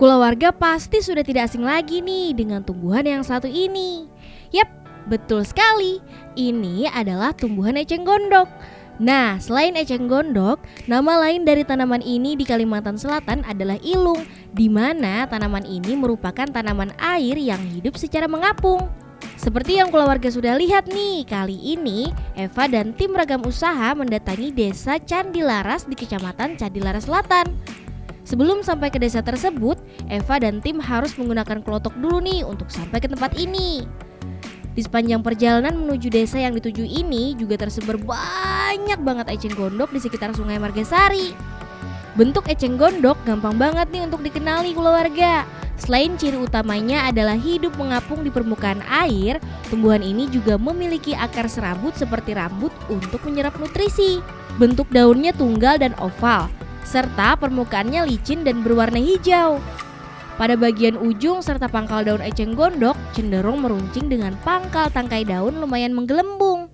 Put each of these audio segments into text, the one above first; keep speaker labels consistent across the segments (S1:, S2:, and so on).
S1: Kulawarga pasti sudah tidak asing lagi nih dengan tumbuhan yang satu ini. Yap, betul sekali. Ini adalah tumbuhan eceng gondok. Nah, selain eceng gondok, nama lain dari tanaman ini di Kalimantan Selatan adalah ilung, di mana tanaman ini merupakan tanaman air yang hidup secara mengapung. Seperti yang kulawarga sudah lihat nih, kali ini Eva dan tim ragam usaha mendatangi desa Candilaras di Kecamatan Candilaras Selatan. Sebelum sampai ke desa tersebut, Eva dan tim harus menggunakan klotok dulu nih untuk sampai ke tempat ini. Di sepanjang perjalanan menuju desa yang dituju ini juga tersebar banyak banget eceng gondok di sekitar Sungai Margasari. Bentuk eceng gondok gampang banget nih untuk dikenali kulawarga. Selain ciri utamanya adalah hidup mengapung di permukaan air, tumbuhan ini juga memiliki akar serabut seperti rambut untuk menyerap nutrisi. Bentuk daunnya tunggal dan oval, serta permukaannya licin dan berwarna hijau. Pada bagian ujung serta pangkal daun eceng gondok cenderung meruncing dengan pangkal tangkai daun lumayan menggelembung.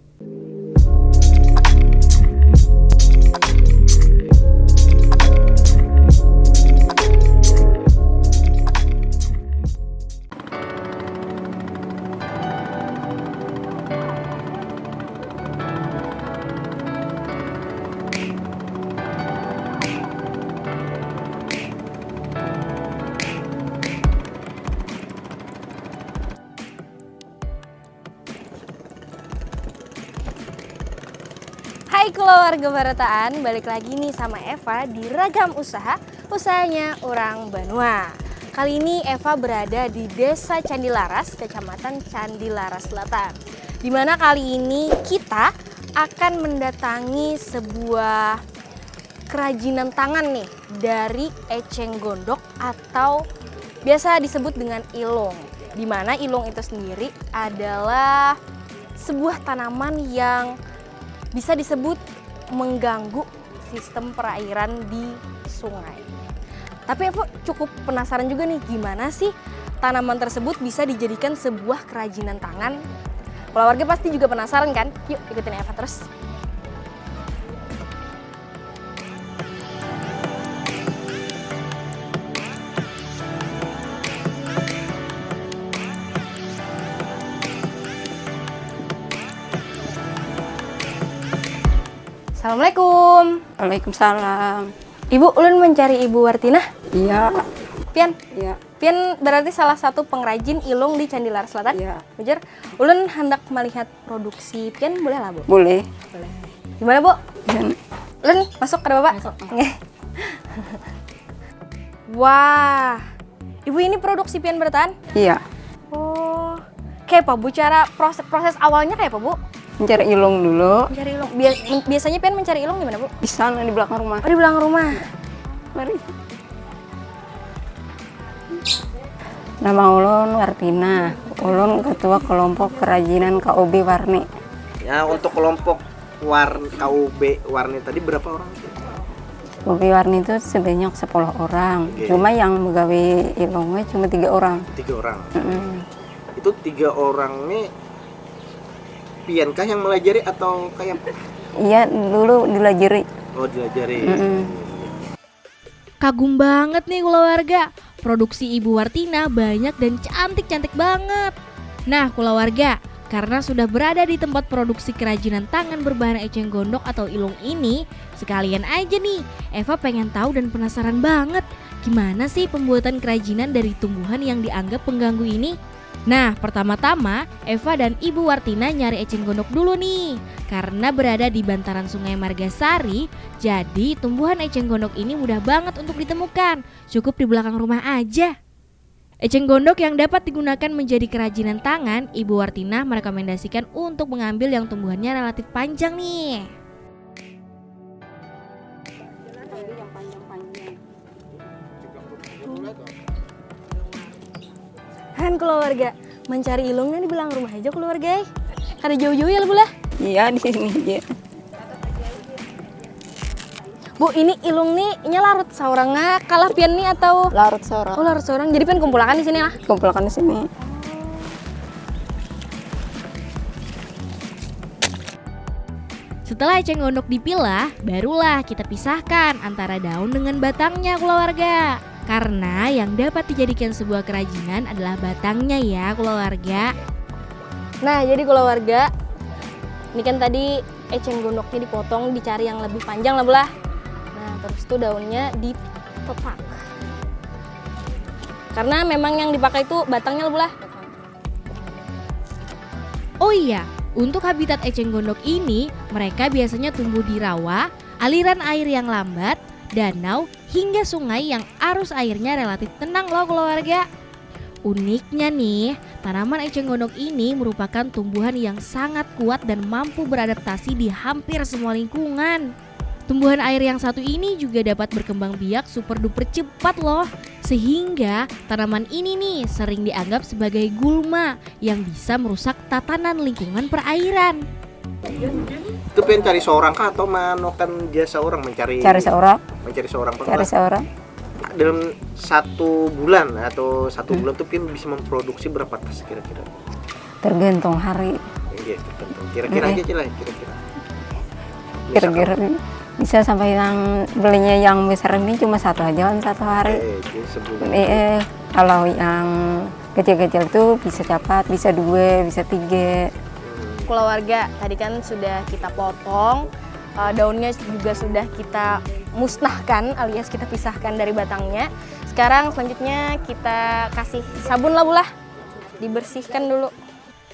S2: Hai keluarga Barataan, balik lagi nih sama Eva di Ragam Usaha, usahanya orang Banua. Kali ini Eva berada di Desa Candilaras, Kecamatan Candilaras Selatan. Dimana kali ini kita akan mendatangi sebuah kerajinan tangan nih dari eceng gondok atau biasa disebut dengan ilung. Dimana ilung itu sendiri adalah sebuah tanaman yang bisa disebut mengganggu sistem perairan di sungai. Tapi aku cukup penasaran juga nih, gimana sih tanaman tersebut bisa dijadikan sebuah kerajinan tangan? Keluarga pasti juga penasaran kan? Yuk ikutin Eva terus. Assalamualaikum.
S3: Waalaikumsalam.
S2: Ibu, ulun mencari Ibu Wartinah.
S3: Iya.
S2: Pian.
S3: Iya.
S2: Pian berarti salah satu pengrajin ilung di Candilaras Selatan.
S3: Iya.
S2: Bejar. Ulun hendak melihat produksi Pian, boleh lah Bu?
S3: Boleh.
S2: Boleh. Gimana Bu?
S3: Dan
S2: Ulun masuk ke Bapak. Masuk. Wah. Ibu ini produksi Pian bertahan?
S3: iya.
S2: Oh. Kayak apa Bu? Cara proses awalnya kayak apa Bu?
S3: Mencari ilung dulu.
S2: Mencari ilung. Biasanya Pian mencari ilung gimana Bu?
S3: Di sana di belakang rumah.
S2: Oh, di belakang rumah.
S3: Mari. Nama ulun Wartina. Ulun ketua kelompok kerajinan KUB Warni.
S4: Ya, untuk kelompok KUB Warni tadi berapa orang?
S3: KUB Warni itu sebanyak 10 orang.
S4: Oke.
S3: Cuma yang megawe ilungnya cuma 3 orang.
S4: 3 orang.
S3: Mm-mm.
S4: Itu 3 orang nih pian kah yang melajari atau kayak
S3: Iya, dulu dilajari.
S4: oh diajari?
S3: Mm-mm.
S1: Kagum banget nih kulawarga, produksi Ibu Wartina banyak dan cantik-cantik banget. Nah kulawarga, karena sudah berada di tempat produksi kerajinan tangan berbahan eceng gondok atau ilung ini, sekalian aja nih, Eva pengen tahu dan penasaran banget gimana sih pembuatan kerajinan dari tumbuhan yang dianggap pengganggu ini. Nah, pertama-tama Eva dan Ibu Wartina nyari eceng gondok dulu nih. Karena berada di bantaran Sungai Margasari, jadi tumbuhan eceng gondok ini mudah banget untuk ditemukan. Cukup di belakang rumah aja. Eceng gondok yang dapat digunakan menjadi kerajinan tangan, Ibu Wartina merekomendasikan untuk mengambil yang tumbuhannya relatif panjang nih.
S2: Han keluarga, mencari ilungnya di belakang rumah aja keluarga. Kada jauh-jauh ya Bu lah.
S3: Iya, di sini aja.
S2: Bu, ini ilung nih larut saurangnya kalah Pian nih atau
S3: Larut sorot.
S2: oh larut saurang. Jadi Pian kumpulkan di sini lah.
S3: Kumpulkan di sini.
S1: Setelah eceng gondok dipilah, barulah kita pisahkan antara daun dengan batangnya keluarga. Karena yang dapat dijadikan sebuah kerajinan adalah batangnya ya keluarga.
S2: Nah, jadi keluarga, ini kan tadi eceng gondoknya dipotong, dicari yang lebih panjang lah belah. Nah, terus tuh daunnya ditepak. Karena memang yang dipakai itu batangnya lah belah.
S1: Oh iya, untuk habitat eceng gondok ini, mereka biasanya tumbuh di rawa, aliran air yang lambat, danau, hingga sungai yang arus airnya relatif tenang loh keluarga. Uniknya nih, tanaman eceng gondok ini merupakan tumbuhan yang sangat kuat dan mampu beradaptasi di hampir semua lingkungan. Tumbuhan air yang satu ini juga dapat berkembang biak super duper cepat loh. Sehingga tanaman ini nih sering dianggap sebagai gulma yang bisa merusak tatanan lingkungan perairan.
S4: Itu pengen cari seorang kah atau manokan jasa orang mencari
S3: Seorang,
S4: pekerja?
S3: seorang.
S4: Dalam 1 bulan atau 1 bulan tuh Pian bisa memproduksi berapa tas kira-kira?
S3: Tergantung hari.
S4: Iya, tertentu. Kira-kira aja lah, kira-kira.
S3: Kira-kira bisa sampai yang belinya yang besar ini cuma 1 aja kan 1 hari.
S4: Jadi sebulan.
S3: Kalau yang kecil-kecil tuh bisa cepat, bisa 2, bisa 3.
S2: Keluarga, tadi kan sudah kita potong, daunnya juga sudah kita musnahkan alias kita pisahkan dari batangnya. Sekarang selanjutnya kita kasih sabun lah bulah, dibersihkan dulu.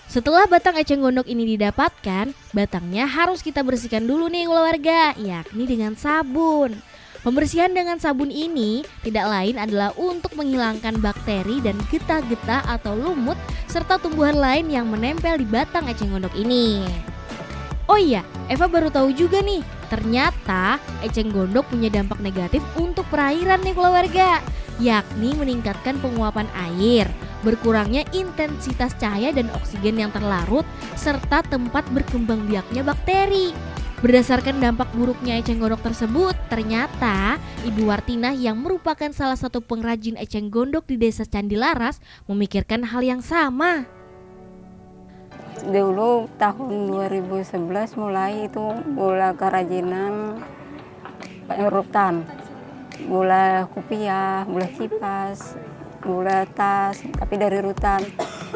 S1: Setelah batang eceng gondok ini didapatkan, batangnya harus kita bersihkan dulu nih keluarga, yakni dengan sabun. Pembersihan dengan sabun ini tidak lain adalah untuk menghilangkan bakteri dan getah-getah atau lumut serta tumbuhan lain yang menempel di batang eceng gondok ini. Oh iya, Eva baru tahu juga nih, ternyata eceng gondok punya dampak negatif untuk perairan nih keluarga, yakni meningkatkan penguapan air, berkurangnya intensitas cahaya dan oksigen yang terlarut, serta tempat berkembang biaknya bakteri. Berdasarkan dampak buruknya eceng gondok tersebut, ternyata Ibu Wartinah yang merupakan salah satu pengrajin eceng gondok di Desa Candilaras memikirkan hal yang sama.
S3: Dulu tahun 2011 mulai itu gula kerajinan rutan, gula kupiah, gula cipas, gula tas, tapi dari rutan.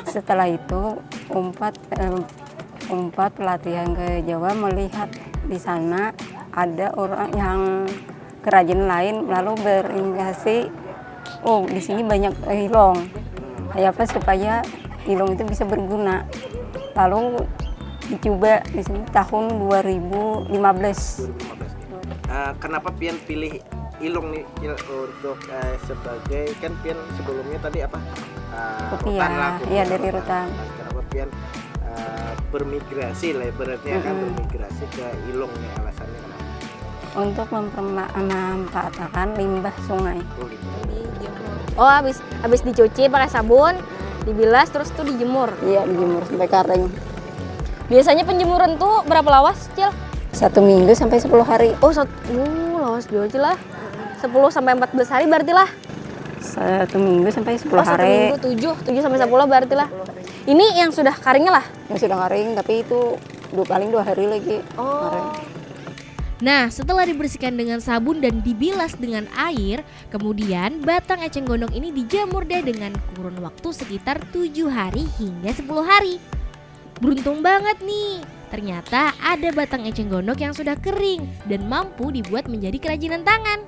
S3: Setelah itu umpat pelatihan ke Jawa melihat di sana ada orang yang kerajinan lain, lalu berinisiasi, oh di sini banyak ilong, apa supaya ilong itu bisa berguna. Lalu dicoba di sini tahun 2015.
S4: Kenapa Pian pilih ilung nih untuk sebagai, kan Pian sebelumnya tadi apa? Rutan lah,
S3: iya dari rutan.
S4: Kenapa Pian bermigrasi lah ibaratnya kan, bermigrasi ke ilung nih, alasannya kenapa?
S3: Untuk memanfaatkan limbah sungai.
S2: Oh, habis dicuci pakai sabun, dibilas terus tuh dijemur.
S3: Iya, dijemur sampai kering.
S2: Biasanya penjemuran tuh berapa lawas, Cil?
S3: 1 minggu sampai 10 hari.
S2: Oh, lawas dua aja lah. 10 sampai 14 hari berarti lah.
S3: 1 minggu sampai 10
S2: Oh, 1
S3: hari.
S2: minggu 7 sampai 10 berarti lah. Ini yang sudah karingnya lah.
S3: Yang sudah kering, tapi itu paling 2 hari lagi.
S2: Oh.
S3: Kering.
S1: Nah, setelah dibersihkan dengan sabun dan dibilas dengan air, kemudian batang eceng gondok ini dijemur deh dengan kurun waktu sekitar 7 hari hingga 10 hari. Beruntung banget nih, ternyata ada batang eceng gondok yang sudah kering dan mampu dibuat menjadi kerajinan tangan.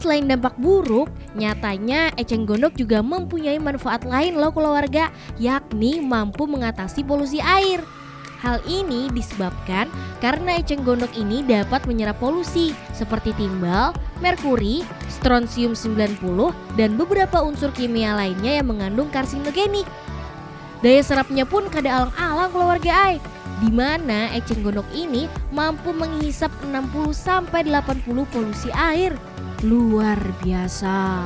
S1: Selain dampak buruk, nyatanya eceng gondok juga mempunyai manfaat lain loh keluarga, yakni mampu mengatasi polusi air. Hal ini disebabkan karena eceng gondok ini dapat menyerap polusi seperti timbal, merkuri, strontium 90, dan beberapa unsur kimia lainnya yang mengandung karsinogenik. Daya serapnya pun kada alang-alang keluarga ai, di mana eceng gondok ini mampu menghisap 60-80 polusi air. Luar biasa.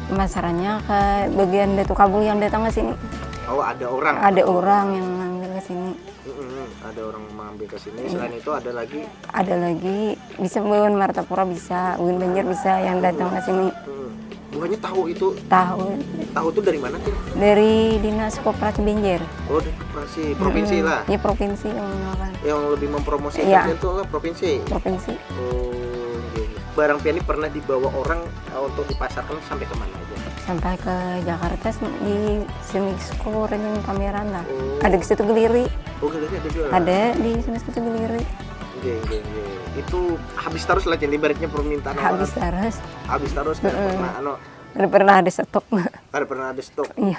S3: Pemasarannya ke bagian Datu Kabung yang datang ke sini.
S4: Oh, ada orang.
S3: Ada orang yang ngambil ke sini.
S4: Ada orang mengambil ke sini. Selain itu ada lagi.
S3: Ada lagi bisa Buan Martapura, bisa Buan Banjar, bisa yang datang ke sini.
S4: Bukannya tahu itu?
S3: Tahu
S4: itu dari mana tuh?
S3: dari Dinas Koperasi Banjar.
S4: Oh, dari koperasi provinsi lah.
S3: Iya, provinsi yang mengenalkan.
S4: Yang lebih mempromosikan
S3: Iya.
S4: itu lah provinsi.
S3: Provinsi.
S4: Oh, gitu. barang pian ini pernah dibawa orang untuk dipasarkan sampai kemana aja?
S3: Sampai ke Jakarta di Semisco Renjing Pameran lah.
S4: Oh.
S3: Ada di situ Geliri.
S4: Oh, Geliri ada juga.
S3: Ada di Semisco itu Geliri.
S4: Oke. Itu habis terus lah, jadi ibaratnya permintaan
S3: Habis
S4: orang.
S3: terus.
S4: Habis terus nggak pernah
S3: Nggak pernah ada stok.
S4: nggak pernah ada stok.
S3: Iya.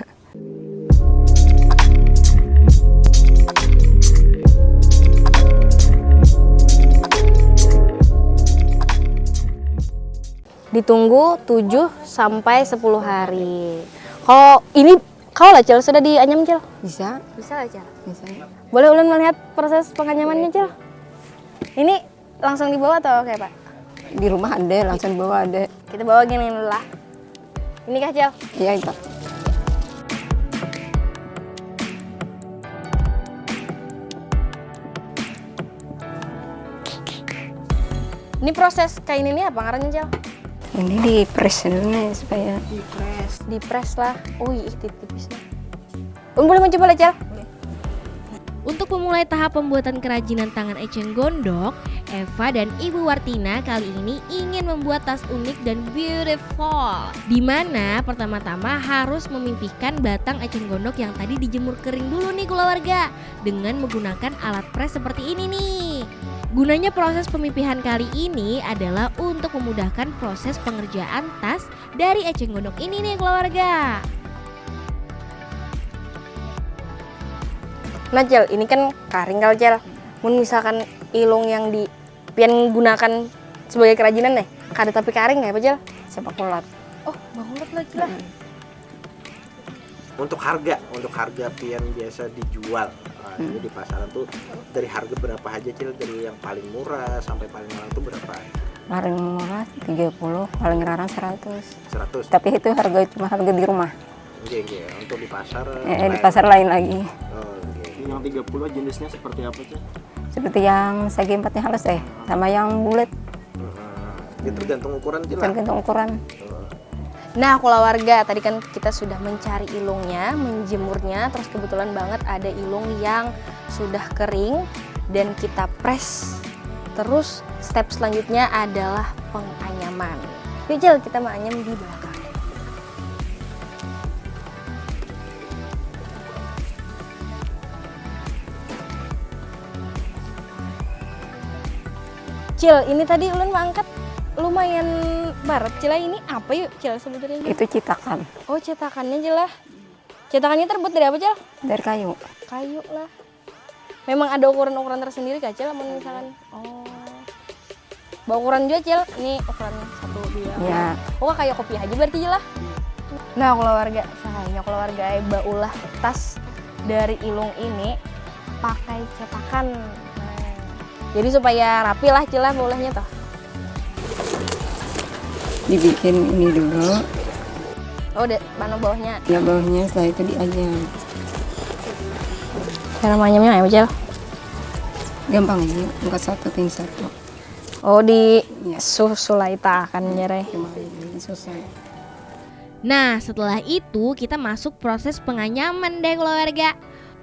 S2: Ditunggu 7 sampai 10 hari. Kalau ini kau lah Cil, sudah dianyam Cil?
S3: Bisa.
S2: Bisa lah Cil.
S3: Bisa.
S2: Boleh ulun melihat proses penganyamannya Cil? Ini langsung dibawa atau kayak Pak?
S3: Di rumah ada, langsung bawa ada.
S2: Kita bawa gini dulu lah. Ini kah Cil?
S3: Iya itu.
S2: Ini proses kain ini apa ngarannya Cil?
S3: Ini di press dulu nih supaya
S2: Dipres lah. Oh iya, tipis lah. Boleh mencoba lah Cil?
S1: Untuk memulai tahap pembuatan kerajinan tangan eceng gondok, Eva dan Ibu Wartina kali ini ingin membuat tas unik dan beautiful. Di mana pertama-tama harus memipihkan batang eceng gondok yang tadi dijemur kering dulu nih keluarga, dengan menggunakan alat pres seperti ini nih. Gunanya proses pemipihan kali ini adalah untuk memudahkan proses pengerjaan tas dari eceng gondok ini nih keluarga.
S2: Nah Cil, ini kan karing kalau Cil. Mun misalkan ilung yang di pian gunakan sebagai kerajinan nih, kada tapi karing nggak Pak Cil?
S3: sepak ulat.
S2: Oh, banget lagi lah.
S4: Untuk harga pian biasa dijual jadi di pasaran tuh dari harga berapa aja Cil? Dari yang paling murah sampai paling mahal tuh berapa?
S3: Paling murah 30, paling larang 100.
S4: 100.
S3: Tapi itu cuma harga di rumah.
S4: Oke. Untuk di pasar
S3: Di pasar lain lagi.
S4: Oh, oke.
S5: Yang 30 jenisnya seperti apa sih?
S3: Seperti yang segi empatnya halus sama yang bulat.
S4: Itu tergantung ukuran Cil.
S3: Tergantung ukuran.
S2: Nah keluarga, tadi kan kita sudah mencari ilungnya, menjemurnya, terus kebetulan banget ada ilung yang sudah kering dan kita press. Terus step selanjutnya adalah penganyaman. Yuk Cil, kita menganyam di belakang. Cil, ini tadi ulun mengangkat lumayan barat. Cil, ini apa yuk Cil sebetulnya?
S3: Itu cetakan
S2: Oh, cetakannya Cil lah. Cetakannya terbuat dari apa Cil?
S3: dari kayu.
S2: Kayu lah. Memang ada ukuran-ukuran tersendiri kah Cil? Misalkan, oh, bawa ukuran juga Cil. Ini ukuran 1, 2.
S3: Ya.
S2: Oh, kayak kopi aja berarti Cil lah. Nah, keluarga, sayangnya keluarga Eba ulah tas dari ilung ini pakai cetakan. Nah, jadi supaya rapi lah Cil lah bolehnya toh.
S3: Dibikin ini dulu.
S2: Oh, mana bawahnya?
S3: Ya bawahnya setelah itu dianyam.
S2: Cara manyamnya apa Cil?
S3: Gampang aja, angkat satu ting satu.
S2: Oh, di
S3: Ya.
S2: susulaita kan nyere.
S3: Cuma ini selesai.
S1: Nah, setelah itu kita masuk proses penganyaman deh keluarga.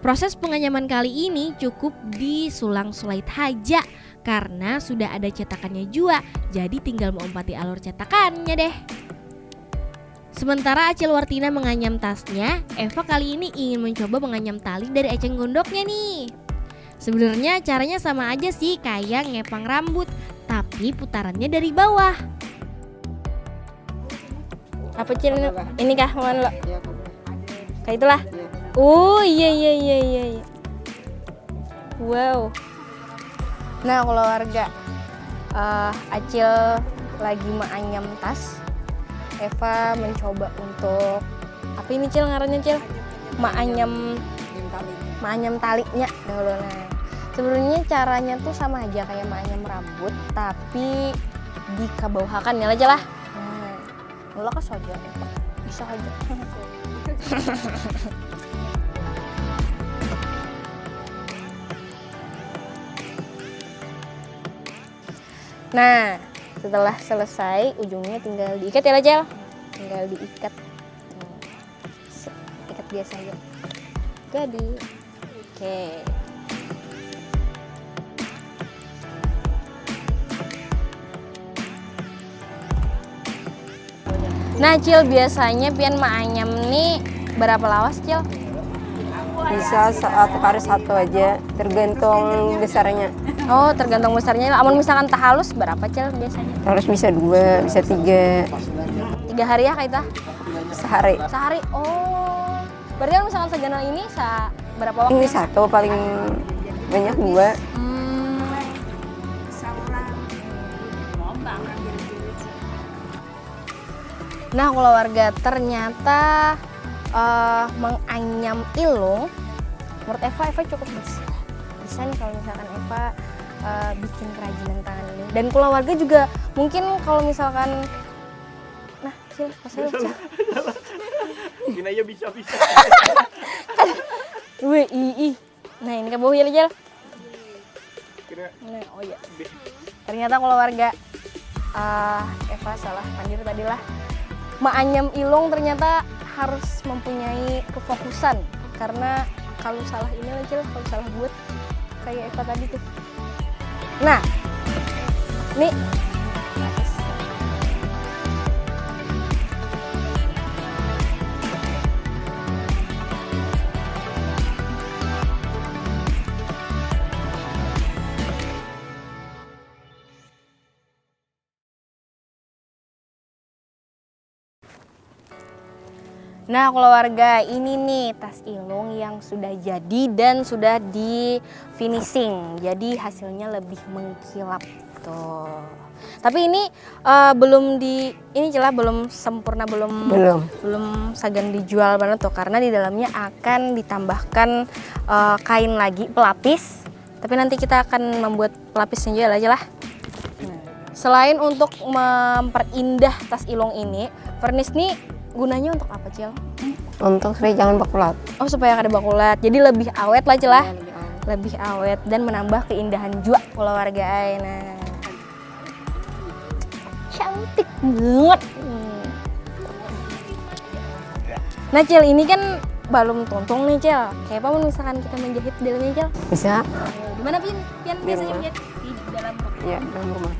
S1: Proses penganyaman kali ini cukup disulang sulait haja karena sudah ada cetakannya juga, jadi tinggal mengompati alur cetakannya deh. Sementara Acil Wartina menganyam tasnya, Eva kali ini ingin mencoba menganyam tali dari eceng gondoknya nih. Sebenarnya caranya sama aja sih kayak ngepang rambut, tapi putarannya dari bawah.
S2: Apa Cil? Ini kah mana lo?
S3: Ya,
S2: Kayak itulah. Oh iya. Wow. Nah keluarga, Acil lagi menganyam tas. Eva mencoba untuk apa ini Cil ngarannya Cil? Menganyam talinya dulu. Nah, sebenarnya caranya tuh sama aja kayak menganyam rambut, tapi dikebawahkan ya aja lah. Nah, lo kan saja, bisa aja. Nah, setelah selesai ujungnya tinggal diikat ya Cel. Tinggal diikat. Ikat biasa aja. Jadi, oke. Nah Cil, biasanya pian maanyam nih berapa lawas Cil?
S3: Bisa satu kali satu aja, tergantung besarnya.
S2: Oh tergantung besarnya. Amun misalkan tak halus berapa Cil biasanya?
S3: Harus bisa 2, bisa 3
S2: 3 hari ya kaita?
S3: sehari.
S2: Sehari? Oh berarti kan misalkan seganal ini berapa waktu?
S3: Ini satu, paling banyak 2.
S2: Nah kalau warga ternyata menganyam ilung, menurut Eva cukup bisa nih kalau misalkan Eva bikin kerajinan tangan ini. Dan kalau warga juga mungkin kalau misalkan, nah Cil, pasal Cil.
S5: Gini aja bisa.
S2: Wih, nah ini ke bawah ya Cil. Nah, oh iya. Ternyata kalau warga Eva salah pandir tadi lah. Maanyam ilung ternyata harus mempunyai kefokusan karena kalau salah ini Cil, kalau salah buat kayak Eva tadi tuh. Nah, nih Nah, kalau warga ini nih tas ilung yang sudah jadi dan sudah di finishing. Jadi hasilnya lebih mengkilap tuh. Tapi ini belum belum sempurna, belum sagan dijual banget tuh karena di dalamnya akan ditambahkan kain lagi pelapis. Tapi nanti kita akan membuat pelapisnya juga aja lah. Selain untuk memperindah tas ilung ini, vernis nih gunanya untuk apa Cil?
S3: Untuk supaya jangan bakulat.
S2: Oh supaya kada bakulat, jadi lebih awet lah Cil lah. Lebih awet dan menambah keindahan juga kalau warga ay. Nah, cantik banget. Nah Cil, ini kan balum tontong nih Cil. Kayak apa misalkan kita menjahit di dalamnya Cil?
S3: Bisa.
S2: Di mana Pian biasanya
S3: rumah.
S2: menjahit? Di dalam rumah.
S3: Ya, dalam rumah.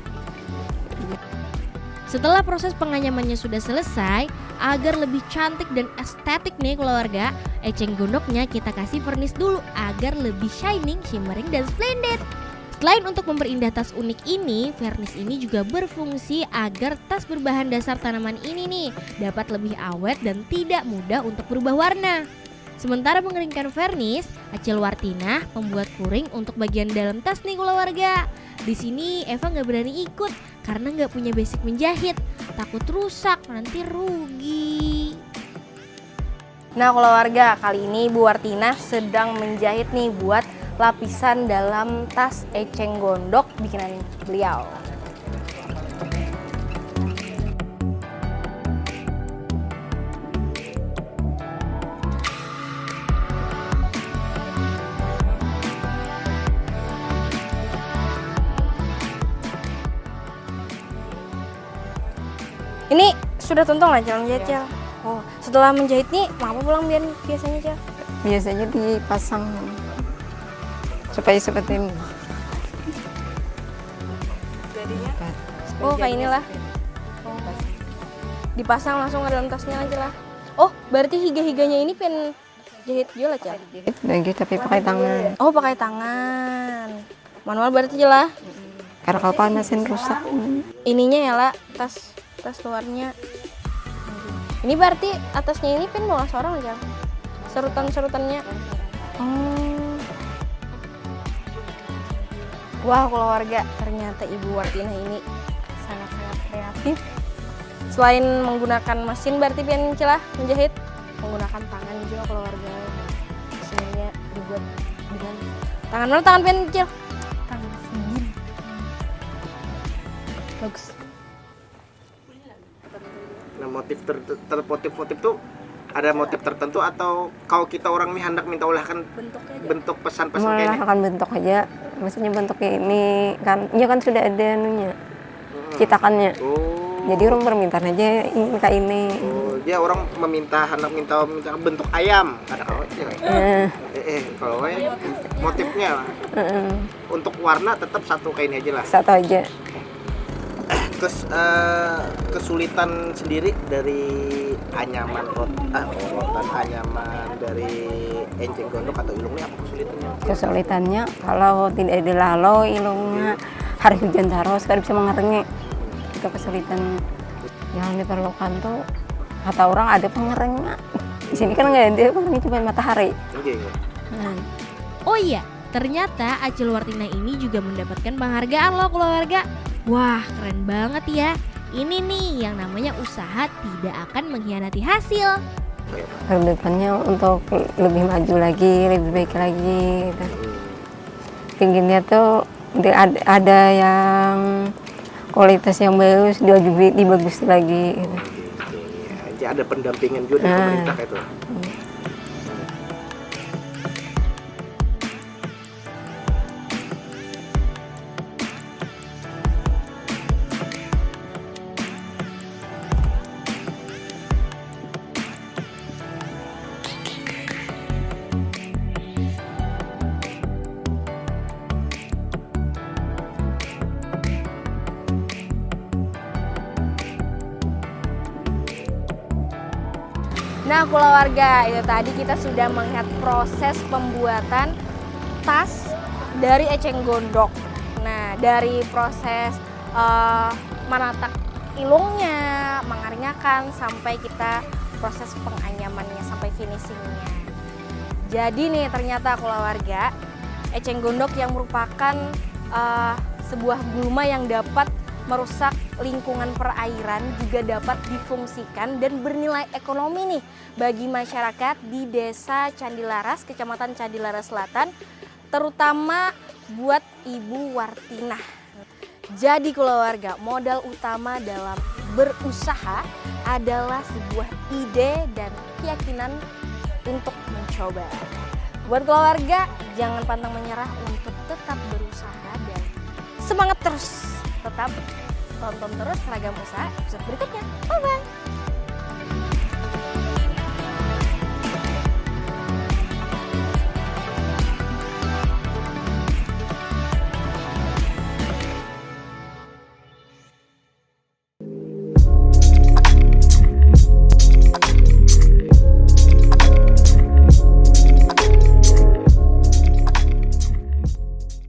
S1: Setelah proses penganyamannya sudah selesai, agar lebih cantik dan estetik nih keluarga, eceng gondoknya kita kasih vernis dulu agar lebih shining, shimmering, dan splendid. Selain untuk memperindah tas unik ini, vernis ini juga berfungsi agar tas berbahan dasar tanaman ini nih dapat lebih awet dan tidak mudah untuk berubah warna. Sementara mengeringkan vernis, Acil Wartina membuat kuring untuk bagian dalam tas nih keluarga. Di sini Eva nggak berani ikut karena nggak punya basic menjahit, takut rusak nanti rugi.
S2: Nah kalau warga, kali ini Bu Wartina sedang menjahit nih buat lapisan dalam tas eceng gondok bikinan beliau. Ini sudah tuntung lah Cil menjahit Cil. Oh, setelah menjahit nih, mau pulang biasanya Cil?
S3: Biasanya dipasang supaya seperti ini.
S2: Oh, kayak inilah. Oh. Dipasang langsung ke dalam tasnya aja lah. Oh, berarti higa-higanya ini pen jahit juga lah Cil?
S3: Lagi tapi pakai tangan.
S2: Oh, pakai tangan. Manual berarti aja lah.
S3: Karena kalau panasin rusak.
S2: Ininya ya lah, tas luarnya. Ini berarti atasnya ini pen bola seorang aja. Serutan-serutannya. Oh. Wah, keluarga, ternyata Ibu Wartina ini sangat-sangat kreatif. Selain menggunakan mesin berarti pian celah menjahit, menggunakan tangan juga keluarga. Mesinnya dibuat dengan tangan mana tangan pian Cil? Tangan segini. Bagus.
S4: Nah, motif tuh ada motif tertentu atau kalau kita orang nih hendak minta olahkan bentuk pesan-pesan kayak ini?
S3: Akan bentuk aja, maksudnya bentuknya ini kan, ya kan sudah ada anunya, citakannya. Jadi orang permintaan aja minta ini.
S4: Oh, dia orang hendak minta bentuk ayam, ada kalau kalau motifnya untuk warna tetap satu kayak ini aja lah.
S3: Satu aja.
S4: Kesulitan sendiri dari anyaman anyaman dari enceng gondok atau ilungnya apa kesulitannya?
S3: Kesulitannya kalau tidak dilalau ilungnya hari hujan terus kan bisa mengerengi, itu kesulitannya. Yang diperlukan tuh kata orang ada pengerengnya. Di sini kan nggak ada, ini cuma matahari.
S4: Oke.
S1: Oh iya, ternyata Acil Wartina ini juga mendapatkan penghargaan loh keluarga. Wah, keren banget ya. Ini nih yang namanya usaha tidak akan mengkhianati hasil.
S3: Kedepannya untuk lebih maju lagi, lebih baik lagi gitu. Pinginnya tuh ada yang kualitas yang bagus, dia juga dibagus lagi gitu.
S4: Jadi ada pendampingan juga dari pemerintah itu.
S2: Nah, keluarga, itu tadi kita sudah melihat proses pembuatan tas dari eceng gondok. Nah, dari proses menatak ilungnya, mengaringakan, sampai kita proses penganyamannya sampai finishingnya. Jadi nih ternyata keluarga, eceng gondok yang merupakan sebuah gulma yang dapat merusak lingkungan perairan juga dapat difungsikan dan bernilai ekonomi nih bagi masyarakat di Desa Candilaras, Kecamatan Candilaras Selatan, terutama buat Ibu Wartinah. Jadi keluarga, modal utama dalam berusaha adalah sebuah ide dan keyakinan untuk mencoba. Buat keluarga, jangan pantang menyerah untuk tetap berusaha dan semangat terus. Tetap tonton terus Ragam Usaha episode berikutnya. Bye-bye.